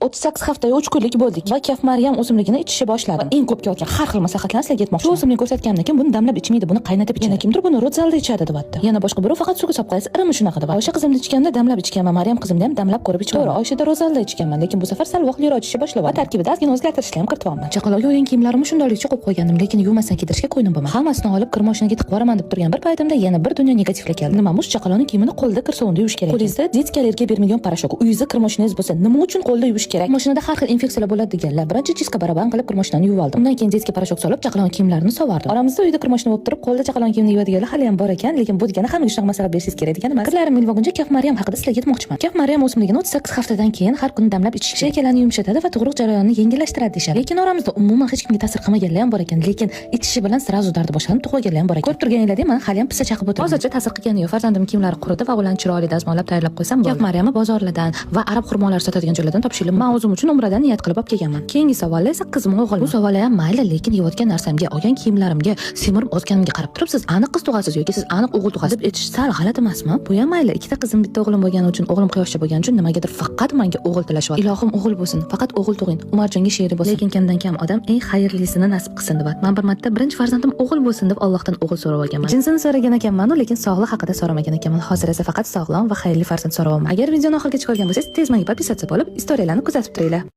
38 hafta 3 kunlik bo'ldik va Kaf Maryam o'simligini ichishni boshladi. Eng ko'p kelayotgan har xil maslahatlarni sizlarga aytmoqchiman. Shu o'simlikni ko'rsatganimdan keyin buni damlab ichmaydi, buni qaynatib ichadi. Yana kimdir buni ro'tzalda ichadi debdi. Yana boshqa biri faqat suvga solib qo'yasiz, irimi shunaqa deb. O'sha qizimni ichganda damlab ichganman, Maryam qizimni ham damlab ko'rib ichgan. To'g'ri, Oyshada ro'zalda ichganman, lekin bu safar sal vaqtliroq ichishni boshlab, tarkibida ozgina o'zgartirishlar ham kiritibman. Chaqaloqga o'yin kiyimlarimni shundayligicha qo'yib qo'ygandim, lekin yuvmasdan ketirishga qo'ydim bo'lmadi. Hammasini olib kir moshinaga tiqib yuboraman deb turgan bir paytimda yana bir dunyo negativlar keldi. Nima mush chaqaloqning kiyimini qo'lda kir sovunda yuvish kerak. Qo'lingizda detskalarga bermagan parashok, uyingizda kir moshinangiz bo'lsa, nima uchun qo'lda yuvish kerak? Mashinada har xil infeksiyalar bo'ladi deganlar. Birinchi chiska baraban qilib kir moshinani yuvib oldim. Undan keyin detska parashok solib chaqaloq kiyimlarini sovardim. Oramizda uyda kir moshina bo'lib turib, qo'lda chaqaloq kiyimini yuvadiganlar hali ham bor ekan, lekin bu degani hammaga shunaqa maslahat berishingiz kerak degani emas. Qizlarim ilvoguncha Kaf Maryam haqida sizlarga aytmoqchiman. Kaf Maryam o'simligini 38 haftadan keyin har kuni damlab ichish shaykalarni yumshatadi va tug'ruq jarayonini yengillashtiradi deyshadi. Lekin oramizda umuman hech kimga ta'sir qilmaganlar ham bor ekan, lekin ichishi bilan sirazu dardi boshlanib tug'ilganlar ham bor ekan. Ko'rib turganinglardek, men hali ham pissa chaqib o'tiraman. Hozircha ta'sir qilgani yo'q. Farzandim kiyimlari quridi va ularni chiroyli dazmollab tayyorlab qo'ysam bo'ldi. Kaf Maryamni bozorlardan va arab xurmolar sotadigan joylardan topishim men o'zim uchun umradan niyat qilib olib kelganman. Keyingi savollar esa qizim o'g'il. Bu savollar ham mayli, lekin yeyotgan narsamga, olgan kiyimlarimga, semirib ozganimga qarab turib siz aniq qiz tug'asiz yoki siz aniq o'g'il tug'asiz deb aytish sal g'alati emasmi? Bu ham mayli. Ikkita qizim, bitta o'g'lim bo'lgani uchun, o'g'lim quyoshcha bo'lgani uchun nimagadir faqat menga o'g'il tilashyapti. Ilohim o'g'il bo'lsin, faqat o'g'il tug'ing. Umarjonga she'ri bo'lsin. Lekin kamdan kam odam eng xayrlisini nasib qilsin deb. Men bir marta birinchi farzandim o'g'il bo'lsin deb Allohdan o'g'il so'rab olganman. Jinsini so'ragan ekanman, lekin sog'liq haqida so'ramagan ekanman. Hozir esa faqat sog'lom va xayrli farzand so'rayapman. Agar videoni oxirigacha ko'rgan bo'lsangiz, tez menga podpisatsiya bo'lib, istoriyalarni kuzatib turinglar.